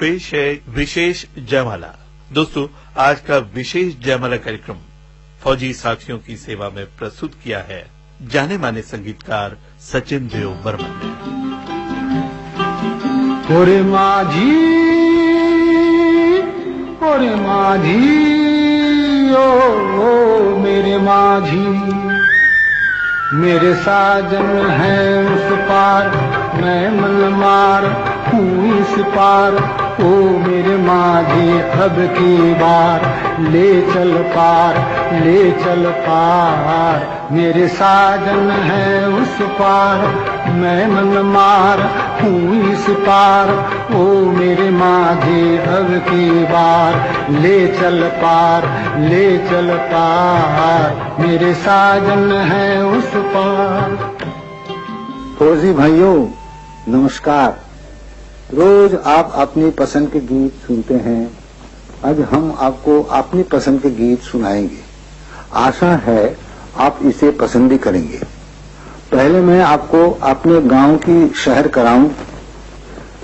पेश है विशेष जयमाला। दोस्तों, आज का विशेष जयमाला कार्यक्रम फौजी साथियों की सेवा में प्रस्तुत किया है जाने माने संगीतकार सचिन देव बर्मन ने। ओरे माझी ओ मेरे माझी, मेरे साजन है उस पार, मैं मनमार हूँ इस पार। ओ मेरे माझी अब की बार, ले चल पार, ले चल पार। मेरे साजन है उस पार, मैं मनमार हूँ इस पार। ओ मेरे माझी अब की बार, ले चल पार, ले चल पार। मेरे साजन है उस पार। फौजी भाइयों नमस्कार। रोज आप अपनी पसंद के गीत सुनते हैं। आज हम आपको अपनी पसंद के गीत सुनाएंगे। आशा है आप इसे पसंद भी करेंगे। पहले मैं आपको अपने गांव की शहर कराऊं।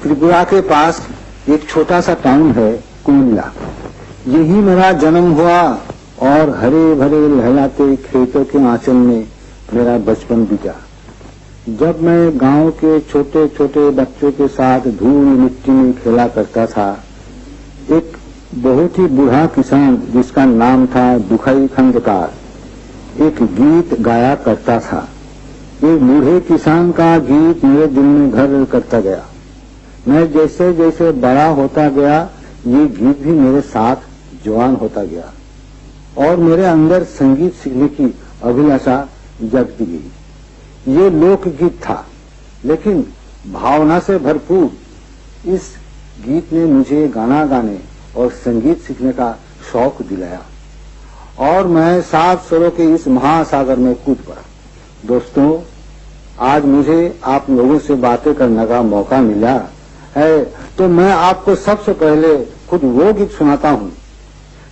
त्रिपुरा के पास एक छोटा सा टाउन है कुमिल्ला। यही मेरा जन्म हुआ और हरे भरे लहलाते खेतों के आंचल में मेरा बचपन बीता। जब मैं गांव के छोटे छोटे बच्चों के साथ धूल मिट्टी में खेला करता था, एक बहुत ही बूढ़ा किसान जिसका नाम था दुखाई खंडकार एक गीत गाया करता था। ये बूढ़े किसान का गीत मेरे दिल में घर करता गया। मैं जैसे जैसे बड़ा होता गया, ये गीत भी मेरे साथ जवान होता गया और मेरे अंदर संगीत सीखने की अभिलाषा जगती गई। ये लोकगीत था, लेकिन भावना से भरपूर। इस गीत ने मुझे गाना गाने और संगीत सीखने का शौक दिलाया और मैं 7 स्वरों के इस महासागर में कूद पड़ा। दोस्तों, आज मुझे आप लोगों से बातें करने का मौका मिला है, तो मैं आपको सबसे पहले खुद वो गीत सुनाता हूँ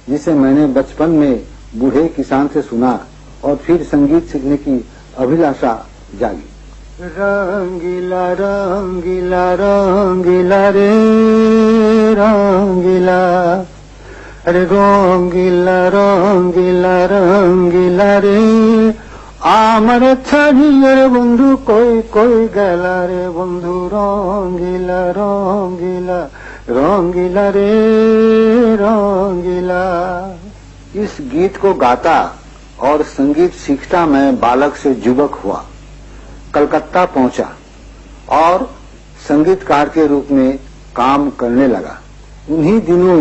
जिसे मैंने बचपन में बूढ़े किसान से सुना और फिर संगीत सीखने की अभिलाषा जागी। रंगीला रंगीला रंगीला रे रंगीला, अरे रंगीला रंगीला रंगीला रे। আমার ছাড়িয়ে বন্ধু কই কই গেলা রে বন্ধু, রঙ্গিলা রঙ্গিলা रंगीला रे रंगीला। इस गीत को गाता और संगीत सीखता मैं बालक से युवक हुआ, कलकत्ता पहुंचा और संगीतकार के रूप में काम करने लगा। उन्हीं दिनों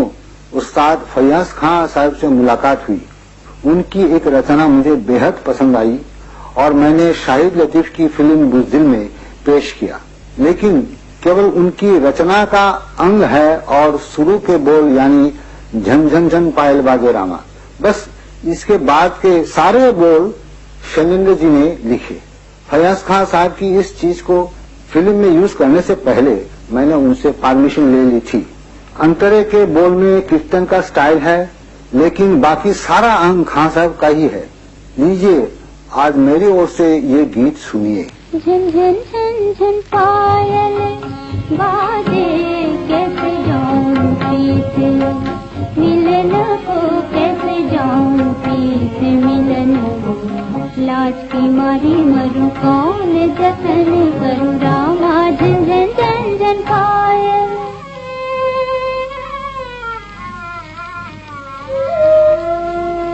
उस्ताद फैयाज खां साहब से मुलाकात हुई। उनकी एक रचना मुझे बेहद पसंद आई और मैंने शाहिद लतीफ की फिल्म बुज़दिल में पेश किया। लेकिन केवल उनकी रचना का अंग है और शुरू के बोल यानी झन झन झन पायल बाजे रामा, बस इसके बाद के सारे बोल शैलेंद्र जी ने लिखे। फैयाज खां साहब की इस चीज को फिल्म में यूज करने से पहले मैंने उनसे परमिशन ले ली थी। अंतरे के बोल में कीर्तन का स्टाइल है, लेकिन बाकी सारा अंग खां साहब का ही है। लीजिए आज मेरी ओर से ये गीत सुनिए। झन झन झन झन पायल बाजे, कैसे जाऊं पीछे मिलन को, कैसे जाऊं पीछे मिलन को। लाज की मारी मरूं कौन जतन करूं रामा, झन झन झन झन पायल।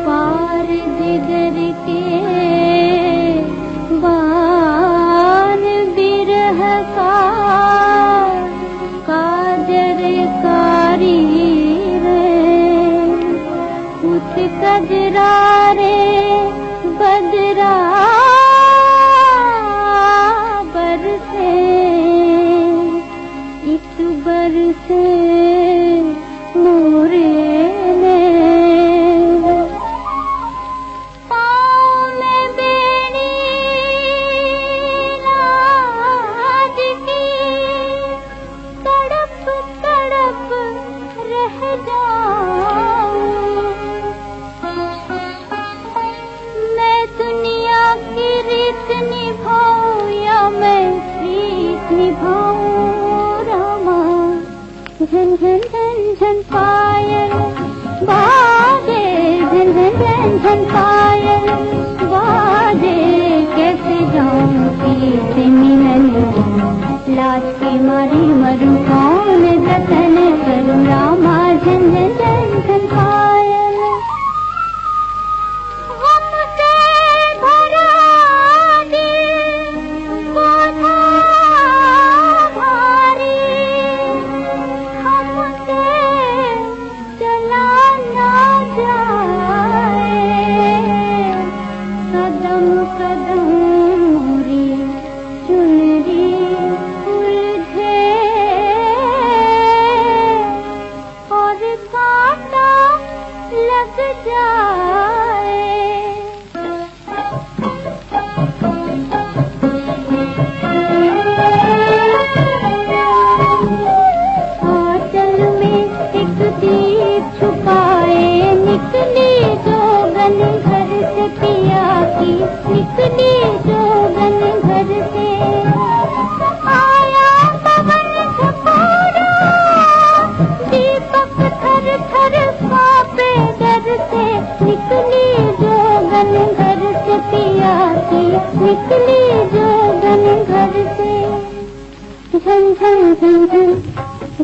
पार जिगर के बान बिरह का काजर कारी रे, उठ कजरा रे बदरा बरसे, इस बरसे मोरे ने। पाँव में बेड़ी लाज की, तड़प तड़प रह जाऊं। मैं दुनिया की रीत निभाऊं या मैं प्रीत निभाऊं रामा, झन झन झन झन पायल बाजे, झन झन झन झन पायल बाजे। कैसे जाऊं प्रीत मिलन, लाज के मारी मरूं कौन जतन करूं रामा। झन झन झन झन पायल हमसे भरा दिल बोझा भारी, हमसे चला ना जाए। कदम कदम मोरी चुनरी उलझे और कांटा लग जाए। आंचल में एक दीप छुपाए निकली जोगन घर से पिया की, निकली जोगन घर से। आया पवन झकोरा दीपक थर थर कांपे डर से। निकली जोगन घर से पिया की, निकली जोगन घर से। झन झन झन झन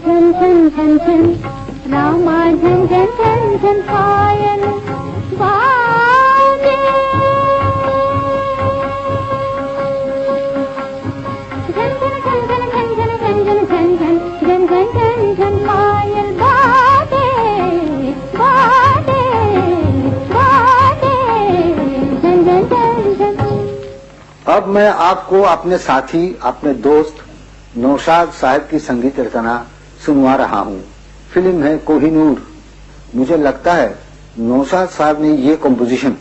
झन झन झन झन रामा, झन झन झन झन पायल बाजे। झन झन झन झन झन झन झन झन झन झन झन झन झन पायल बाजे बाजे बाजे। झन झन झन झन। अब मैं आपको अपने साथी, अपने दोस्त नौशाद साहब की संगीत रचना सुनवा रहा हूँ। फिल्म है कोहिनूर। मुझे लगता है नौशाद साहब ने ये कॉम्पोजिशन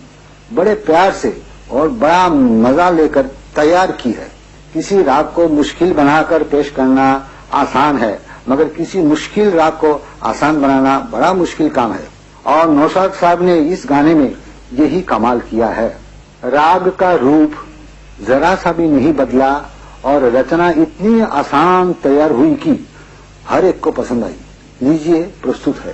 बड़े प्यार से और बड़ा मजा लेकर तैयार की है। किसी राग को मुश्किल बनाकर पेश करना आसान है, मगर किसी मुश्किल राग को आसान बनाना बड़ा मुश्किल काम है, और नौशाद साहब ने इस गाने में यही कमाल किया है। राग का रूप जरा सा भी नहीं बदला और रचना इतनी आसान तैयार हुई कि हर एक को पसंद आई। लीजिए, प्रस्तुत है।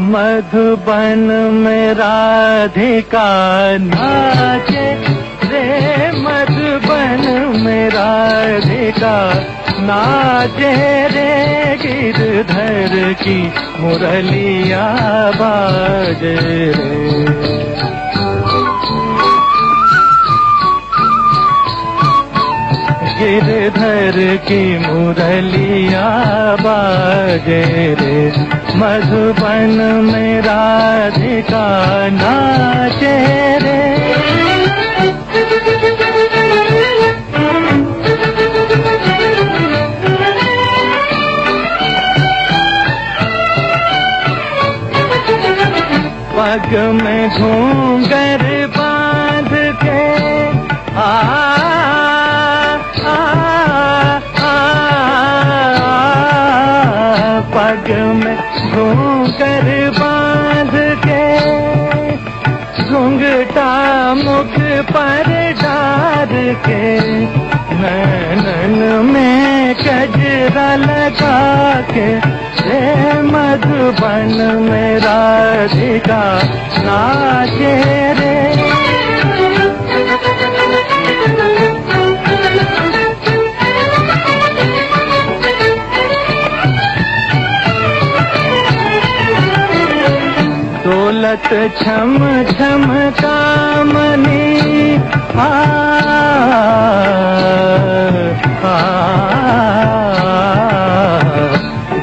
मधुबन में राधिका नाचे रे, मधुबन में राधिका नाचे रे। गिरधर की मुरलिया बाजे रे। गिरधर की मुरलिया बाजे रे। मधुबन में राधिका नाचे रे। पग में घूंघर बांध के पग में घूंघर बांध के घूंघटा मुख पर डार के। नैनन में कजरा लगा के रे, मधुबन में राधिका नाचे रे। दौलत छम छम कामनी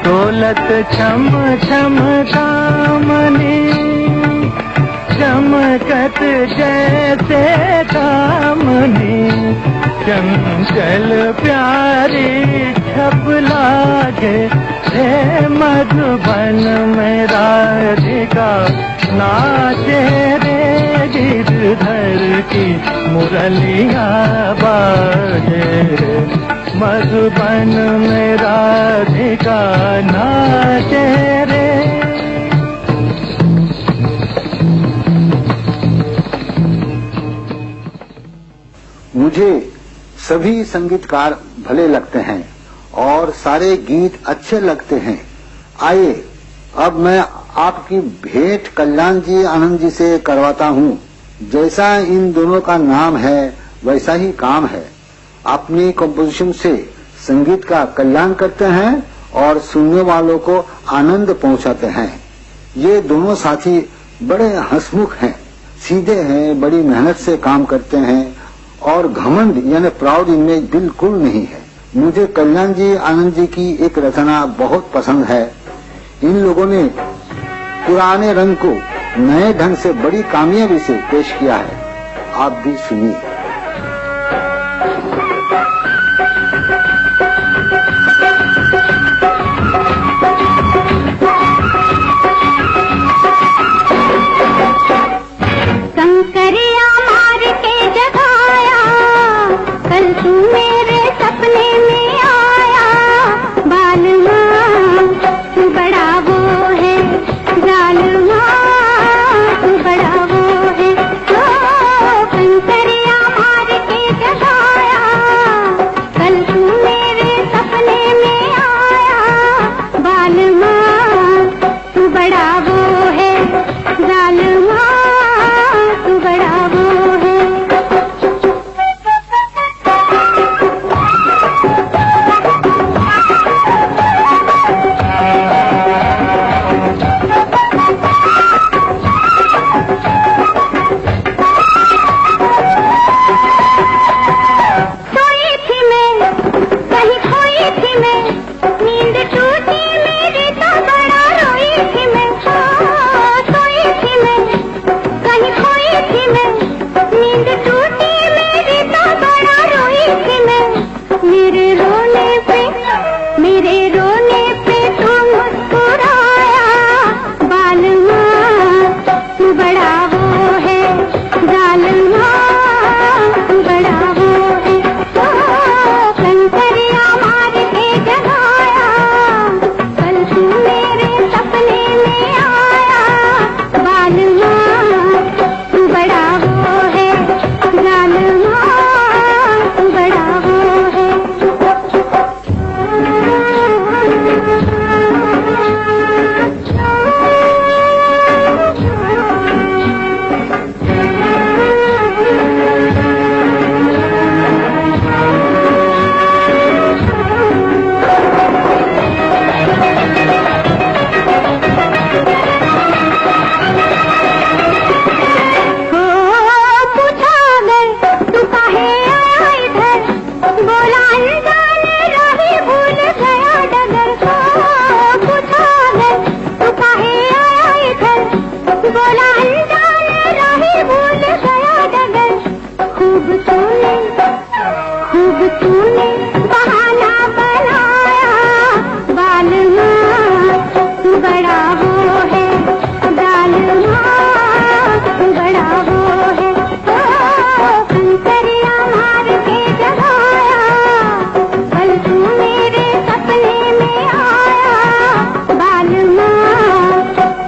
दौलत छम छम कामनी चमकत जैसे कामनी। चंचल प्यारी छप लागे रे, मधुबन में राधिका नाचे रे। गिरधर की मुरलिया बाजे रे, मधुबन में राधिका नाचे रे। मुझे सभी संगीतकार भले लगते हैं और सारे गीत अच्छे लगते हैं। आइए अब मैं आपकी भेंट कल्याण जी आनंद जी से करवाता हूँ। जैसा इन दोनों का नाम है वैसा ही काम है। अपनी कंपोजिशन से संगीत का कल्याण करते हैं और सुनने वालों को आनंद पहुंचाते हैं। ये दोनों साथी बड़े हंसमुख हैं, सीधे हैं, बड़ी मेहनत से काम करते हैं और घमंड यानी प्राउड इमेज बिल्कुल नहीं है। मुझे कल्याण जी आनंद जी की एक रचना बहुत पसंद है। इन लोगों ने पुराने रंग को नए ढंग से बड़ी कामयाबी से पेश किया है। आप भी सुनिए। कंकरिया मार के जगाया, कल तू मेरे सपने में आया। बालमा तू बड़ा वो है, जालमा तू बड़ा वो है। ओ कंकरिया मार के जगाया, कल तू मेरे सपने में आया। बालमा तू बड़ा वो है, जालमा तू बड़ा वो है। सोई थी मैं, कहीं खोई थी मैं, नींद टूटी मेरी तो बड़ा रोई थी मैं। सोई थी मैं, कहीं खोई थी मैं, नींद टूटी मेरी तो बड़ा रोई थी मैं। मेरे रोने पे तू मुस्कुराया। बालमा तू बड़ा वो है, जालमा तू बड़ा वो है। ओ कंकरिया मार के जगाया, कल तू मेरे सपने में आया। बालमा तू बड़ा वो है, जालमा तू बड़ा वो है। पूछा अगर तू काहे आया इधर, बोला अनजाने रही भूल गया डगर। पूछा अगर तू काहे आया इधर, बोला अनजाने रही भूल गया डगर। खूब तूने बहाना बनाया। बालमा तू बड़ा वो है, जालमा तू बड़ा वो है। ओ कंकरिया मार के जगाया, कल तू मेरे सपने में आया। बालमा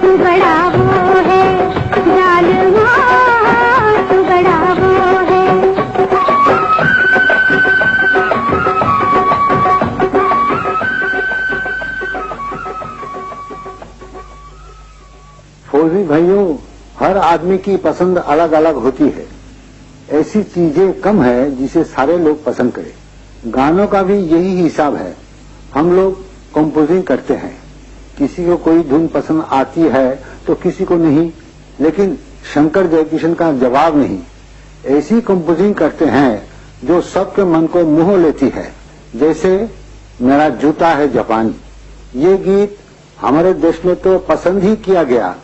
तू बड़ा वो है, जालमा तू बड़ा वो है। फौजी भाइयों, हर आदमी की पसंद अलग अलग होती है। ऐसी चीजें कम है जिसे सारे लोग पसंद करें। गानों का भी यही हिसाब है। हम लोग कंपोजिंग करते हैं, किसी को कोई धुन पसंद आती है तो किसी को नहीं, लेकिन शंकर जयकिशन का जवाब नहीं। ऐसी कंपोजिंग करते हैं जो सबके मन को मोह लेती है। जैसे मेरा जूता है जापानी, ये गीत हमारे देश में तो पसंद ही किया गया।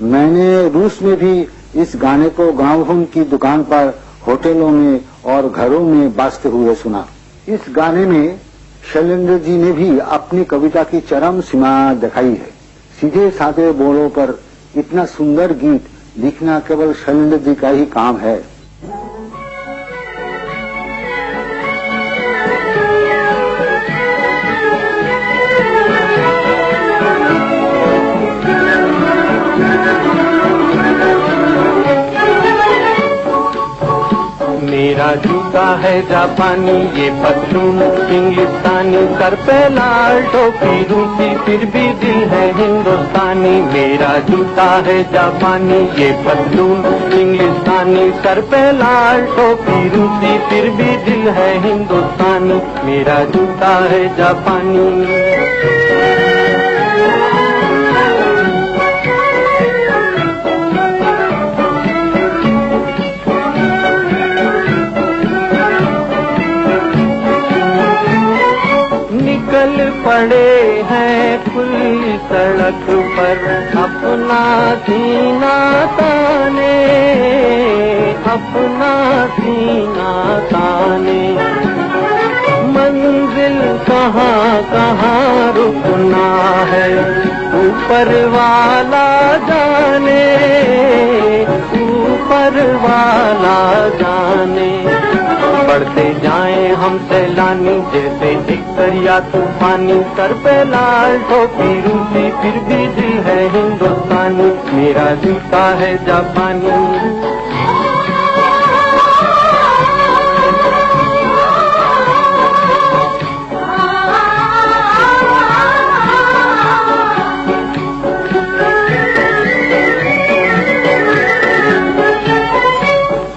मैंने रूस में भी इस गाने को ग्रामोफोन की दुकान पर, होटलों में और घरों में बाजते हुए सुना। इस गाने में शैलेंद्र जी ने भी अपनी कविता की चरम सीमा दिखाई है। सीधे साधे बोलों पर इतना सुंदर गीत लिखना केवल शैलेंद्र जी का ही काम है। मेरा मेरा जूता है जापानी, ये पतलून इंग्लिस्तानी, सर पे लाल टोपी रूसी, फिर भी दिल है हिंदुस्तानी। मेरा जूता है जापानी, ये पतलून इंग्लिस्तानी, सर पे लाल टोपी रूसी, फिर भी दिल है हिंदुस्तानी। मेरा जूता है जापानी। निकल पड़े हैं खुली सड़क पर अपना सीना ताने, अपना सीना ताने। मंजिल कहाँ कहाँ रुकना है ऊपर वाला जाने, ऊपर वाला जाने। बढ़ते जाएं हम सैलानी जैसे एक दरिया तूफानी, सर पे लाल टोपी रूसी, फिर भी दिल है हिंदुस्तानी। मेरा जूता है जापानी।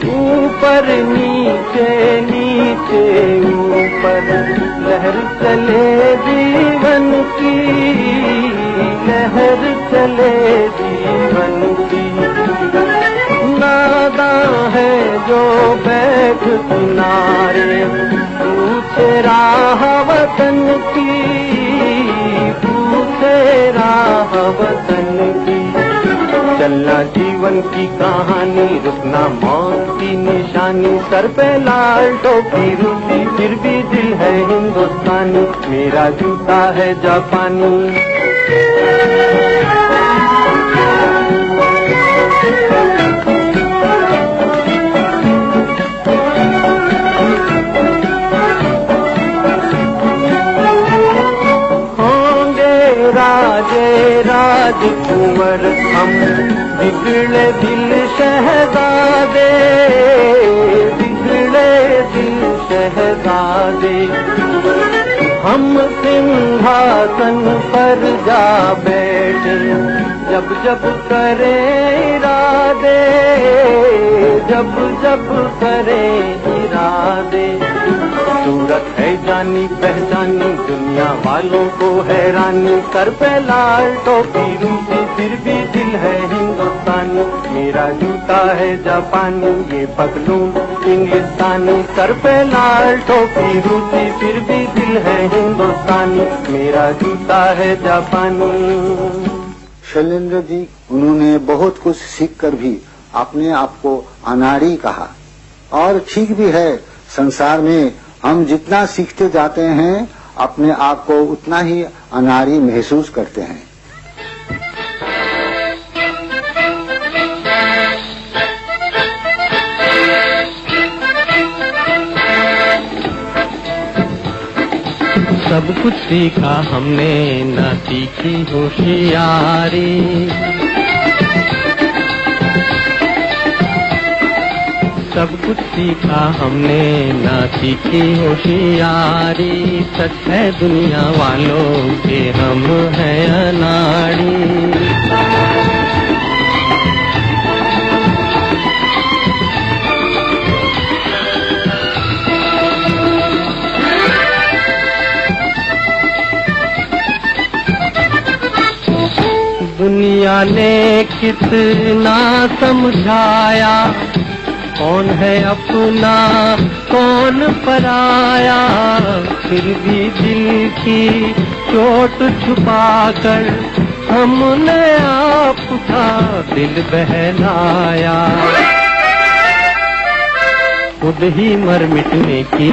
ऊपर नीचे नीचे ऊपर लहर चले जीवन की, लहर चले जीवन की। नादां है जो बैठ किनारे पूछे राह वतन की, पूछे राह वतन की। चलना जीवन की कहानी, रुकना मौत की निशानी, सर पे लाल टोपी रूसी, फिर भी दिल है हिंदुस्तानी। मेरा जूता है जापानी। राजे राजकुंवर हम, बिगड़े दिल शहजादे, बिगड़े दिल शहजादे। हम सिंहासन पर जा बैठे जब जब करे इरादे, जब जब करे इरादे। सूरत है जानी पहचानी, दुनिया वालों को हैरानी, सर पे लाल टोपी रूसी, फिर भी दिल है हिंदुस्तानी। मेरा जूता है जापानी, ये पतलून इंग्लिस्तानी, सर पे लाल टोपी रूसी, फिर भी दिल है हिंदुस्तानी। मेरा जूता है जापानी। शैलेंद्र जी, उन्होंने बहुत कुछ सीखकर भी अपने आप को अनाड़ी कहा, और ठीक भी है। संसार में हम जितना सीखते जाते हैं अपने आप को उतना ही अनाड़ी महसूस करते हैं। सब कुछ सीखा हमने, ना सीखी होशियारी। सब कुछ सीखा हमने, ना सीखी होशियारी। सच है दुनिया वालों के हम हैं अनाड़ी। दुनिया ने कितना समझाया, कौन है अपना कौन पराया। फिर भी दिल की चोट छुपाकर हमने आपका दिल बहलाया। खुद ही मर मिटने की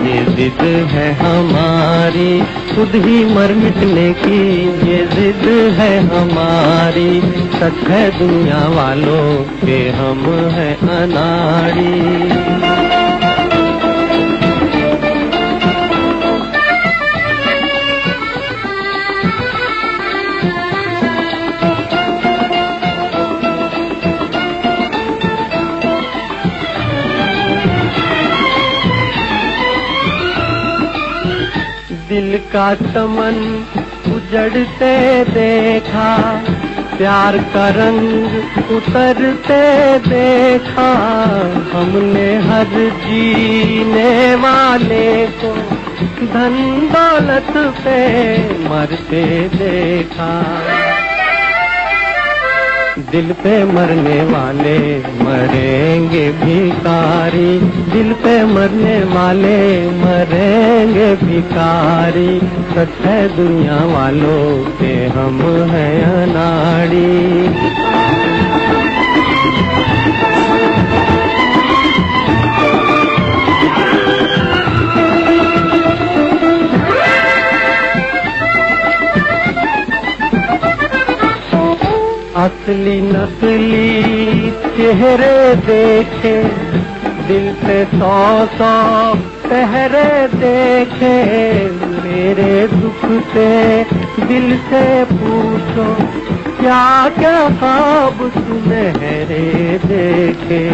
ये जिद है हमारी, खुद ही मर मिटने की ये जिद है हमारी। सच है दुनिया वालों के हम हैं अनाड़ी। दिल का चमन उजड़ते देखा, प्यार का रंग उतरते देखा, हमने हर जीने वाले को धन दौलत पे मरते देखा। दिल पे मरने वाले मरेंगे भिखारी, दिल पे मरने वाले मरेंगे भिखारी, सच है दुनिया वालों के हम हैं अनाड़ी। असली नकली चेहरे देखे, दिल से 100 पहरे देखे, मेरे दुख से दिल से पूछो, क्या क्या ख्वाब सुनहरे देखे।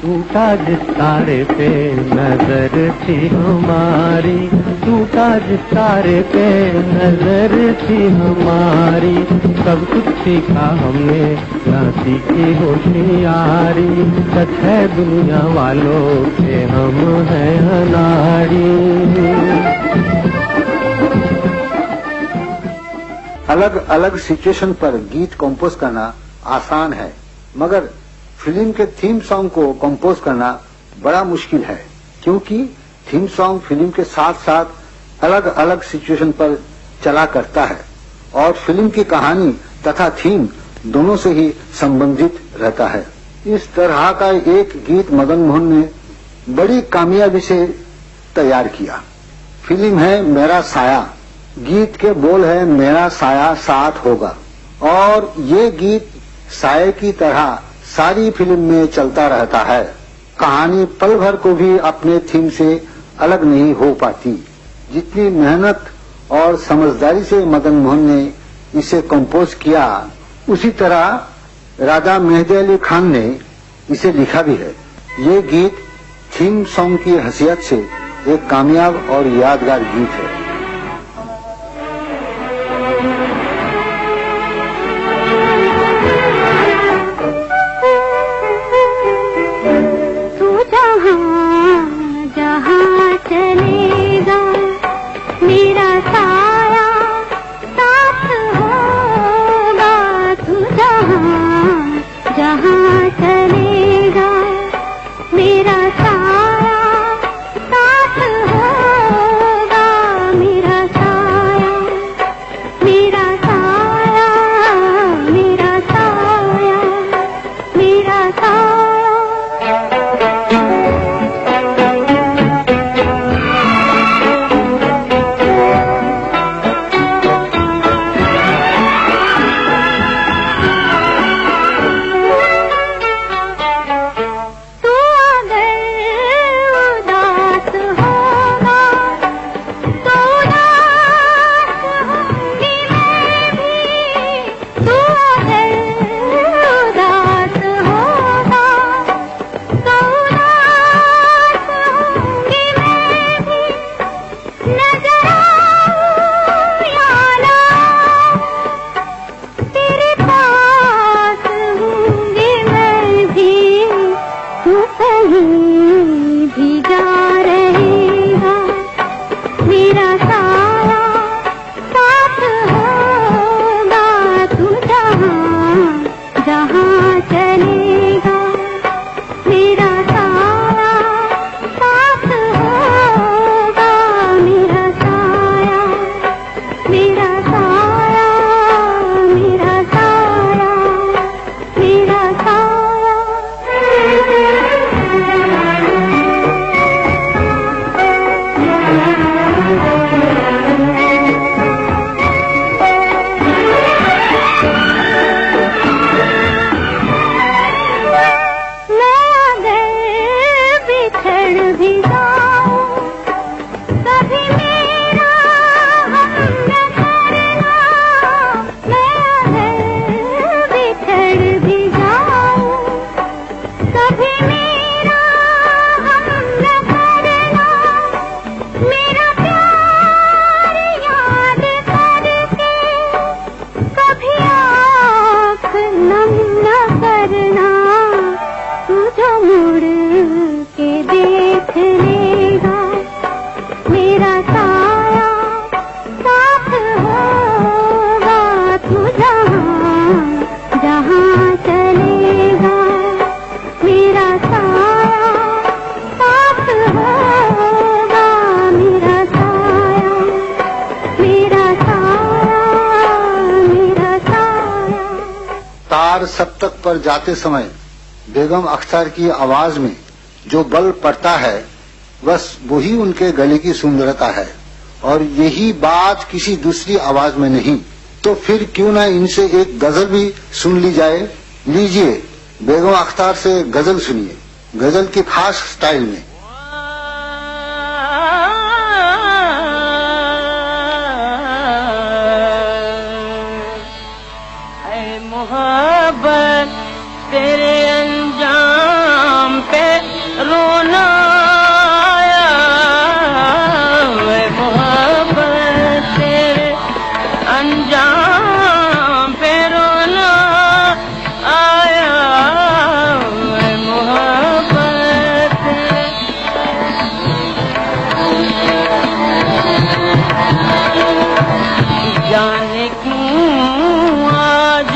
टूटा जिस तारे पे नजर थी हमारी, टूटा जिस तारे पे नजर थी हमारी, सब कुछ सीखा हमने ना सीखी होशियारी, सच है दुनिया वालों के हम हैं अनाड़ी। अलग अलग सिचुएशन पर गीत कंपोज करना आसान है, मगर फिल्म के थीम सॉन्ग को कंपोज करना बड़ा मुश्किल है, क्योंकि थीम सॉन्ग फिल्म के साथ साथ अलग अलग सिचुएशन पर चला करता है और फिल्म की कहानी तथा थीम दोनों से ही संबंधित रहता है। इस तरह का एक गीत मदन मोहन ने बड़ी कामयाबी से तैयार किया। फिल्म है मेरा साया, गीत के बोल है मेरा साया साथ होगा, और ये गीत साये की तरह सारी फिल्म में चलता रहता है। कहानी पल भर को भी अपने थीम से अलग नहीं हो पाती। जितनी मेहनत और समझदारी से मदन मोहन ने इसे कंपोज किया, उसी तरह राजा मेहदी अली खान ने इसे लिखा भी है। ये गीत थीम सॉन्ग की हैसियत से एक कामयाब और यादगार गीत है। पर जाते समय बेगम अख्तर की आवाज में जो बल पड़ता है बस वही उनके गले की सुंदरता है और यही बात किसी दूसरी आवाज में नहीं। तो फिर क्यों ना इनसे एक गजल भी सुन ली जाए। लीजिए बेगम अख्तर से गजल सुनिए, गजल की खास स्टाइल में। मोहब्बत तेरे अंजाम पे रोना आया, मोहब्बत तेरे अंजाम पे रोना आया, मोहब्बत जाने क्यों आज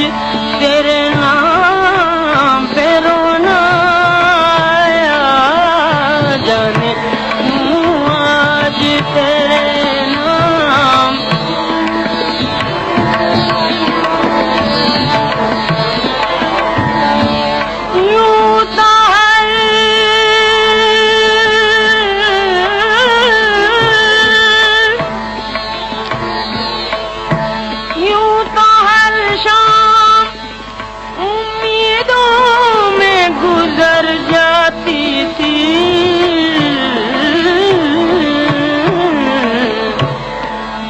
तेरे नाम पे रोना आया, जाने क्यों आज तेरे नाम यूं तो हर शाम उम्मीदों में गुजर जाती थी,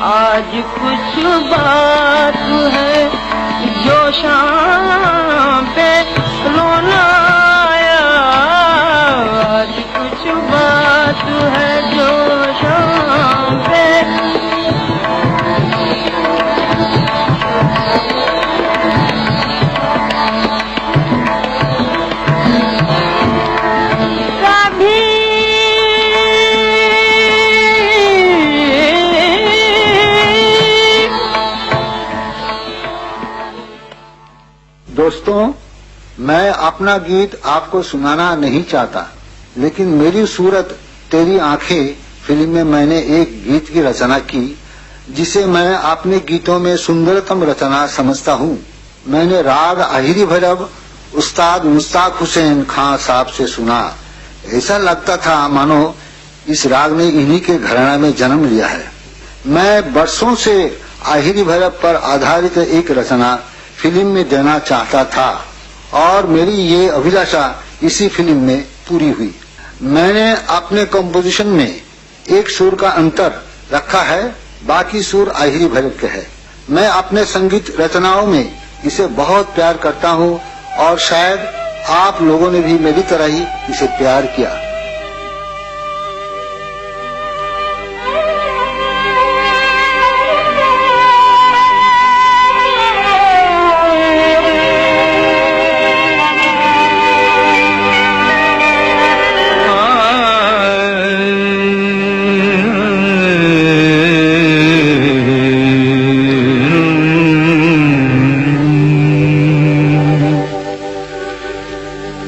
आज कुछ बात है जो शाम पे रोना आया, आज कुछ बात है जो शाम पे दोस्तों, मैं अपना गीत आपको सुनाना नहीं चाहता, लेकिन मेरी सूरत तेरी आंखें फिल्म में मैंने एक गीत की रचना की जिसे मैं अपने गीतों में सुंदरतम रचना समझता हूँ। मैंने राग आहिरी भैरव उस्ताद मुश्ताक हुसैन खां साहब से सुना। ऐसा लगता था मानो इस राग ने इन्हीं के घराना में जन्म लिया है। मैं बरसों से आहिरी भैरव पर आधारित एक रचना फिल्म में देना चाहता था और मेरी ये अभिलाषा इसी फिल्म में पूरी हुई। मैंने अपने कंपोजिशन में एक सुर का अंतर रखा है, बाकी सुर आहिरी भैरव के है। मैं अपने संगीत रचनाओं में इसे बहुत प्यार करता हूँ और शायद आप लोगों ने भी मेरी तरह ही इसे प्यार किया।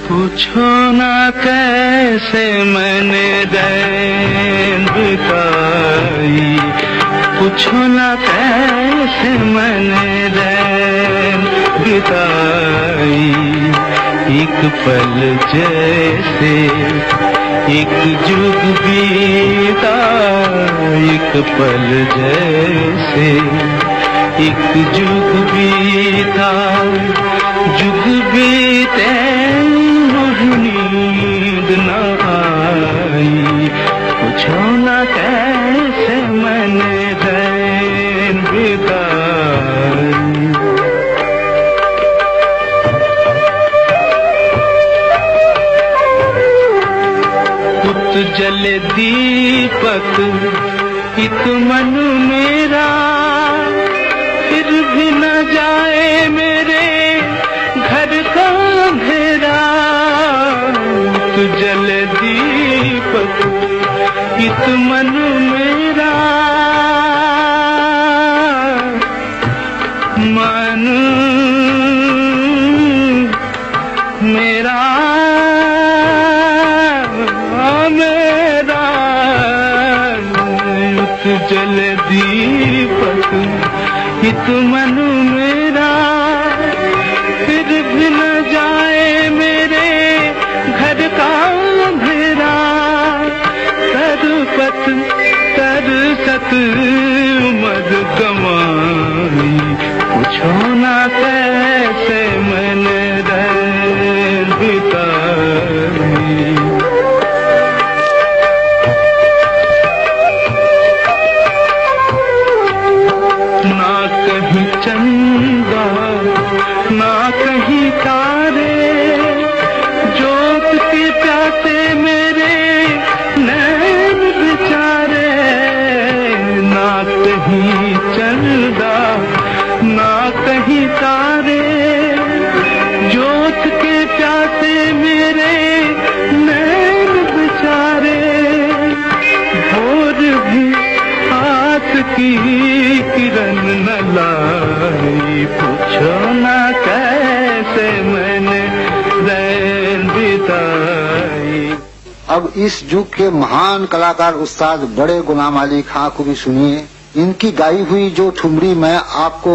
पूछो ना कैसे मैंने रैन बिताई, पूछो ना कैसे मैंने रैन बिताई, एक पल जैसे एक जुग बीता, एक पल जैसे एक जुग बीता, जुग बीते नींद न आई, पूछो ना कैसे मैंने रैन बिताई। पुत जले दीपक इत मन मेरा, फिर भी न जाए मेरे घर का अंधेरा। जल दीपक इत मन मेरा, मन मेरा मेरा, उत जल दीपक इत मन मेरा, फिर भी न जा अब इस युग के महान कलाकार उस्ताद बड़े गुलाम अली खां को भी सुनिए। इनकी गाई हुई जो ठुमरी मैं आपको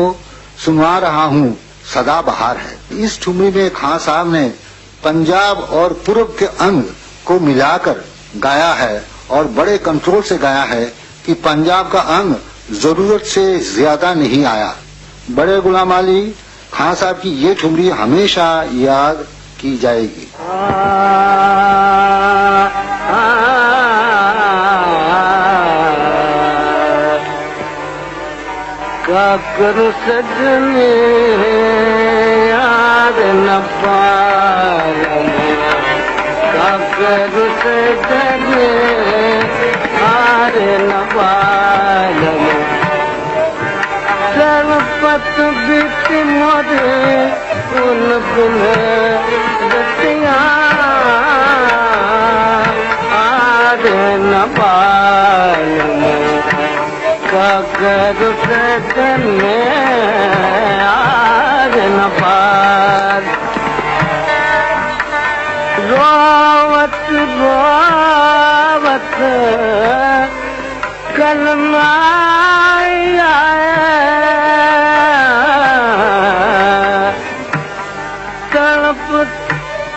सुनवा रहा हूँ सदाबहार है। इस ठुमरी में खां साहब ने पंजाब और पूर्व के अंग को मिलाकर गाया है और बड़े कंट्रोल से गाया है कि पंजाब का अंग जरूरत से ज्यादा नहीं आया। बड़े गुलाम अली खां साहब की ये ठुमरी हमेशा याद की जाएगी। काकर सजने याद न पाए, काकर सजने याद न पाए, सरपत बीत मोरे उन बिन रतिया याद न पाए, काकर सजने याद न पाए। रोवत रोवत कलमा तड़प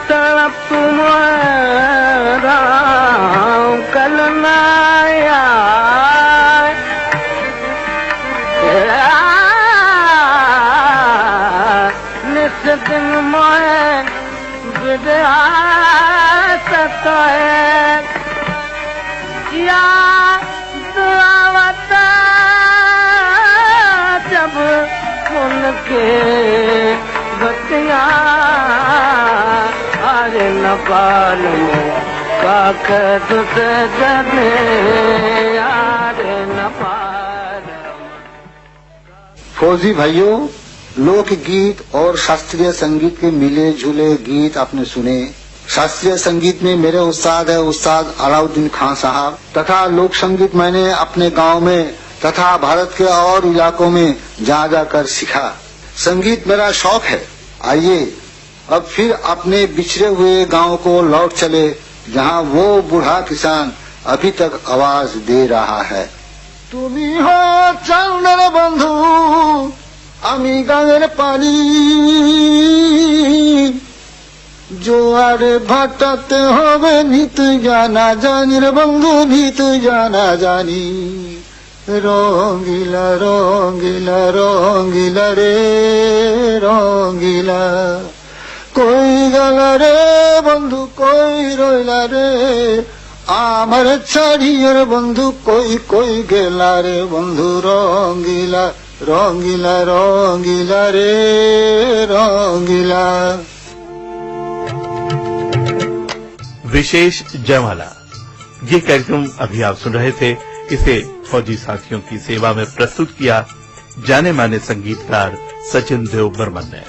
तड़प मेरा कलमा दिन मोए विद्या सताए याद आवता जब उनके बतिया अरे न पाल में काकर सजने यार न पाल। फौजी भाइयों, लोकगीत और शास्त्रीय संगीत के मिले जुले गीत आपने सुने। शास्त्रीय संगीत में मेरे उस्ताद है उस्ताद अलाउद्दीन खां साहब, तथा लोक संगीत मैंने अपने गांव में तथा भारत के और इलाकों में जा जाकर सीखा। संगीत मेरा शौक है। आइए अब फिर अपने बिछड़े हुए गांव को लौट चले, जहां वो बूढ़ा किसान अभी तक आवाज दे रहा है। तुमी हो चंद्र बंधु आमी गाँवेर पानी, जोआरे भाटाते होबे नित जाना जानी रे बंधु नित जाना जानी। रंगीला रंगीला रंगीला रे रंगीला, कोई गला रे बंधु कोई रोइला रे, आमार छाड़ियर बंधु कोई कोई गेला रे बंधु। रंगीला रंगीला रंगीला रे रंगीला। विशेष जयमाला, ये कार्यक्रम अभी आप सुन रहे थे। इसे फौजी साथियों की सेवा में प्रस्तुत किया जाने माने संगीतकार सचिन देव बर्मन ने।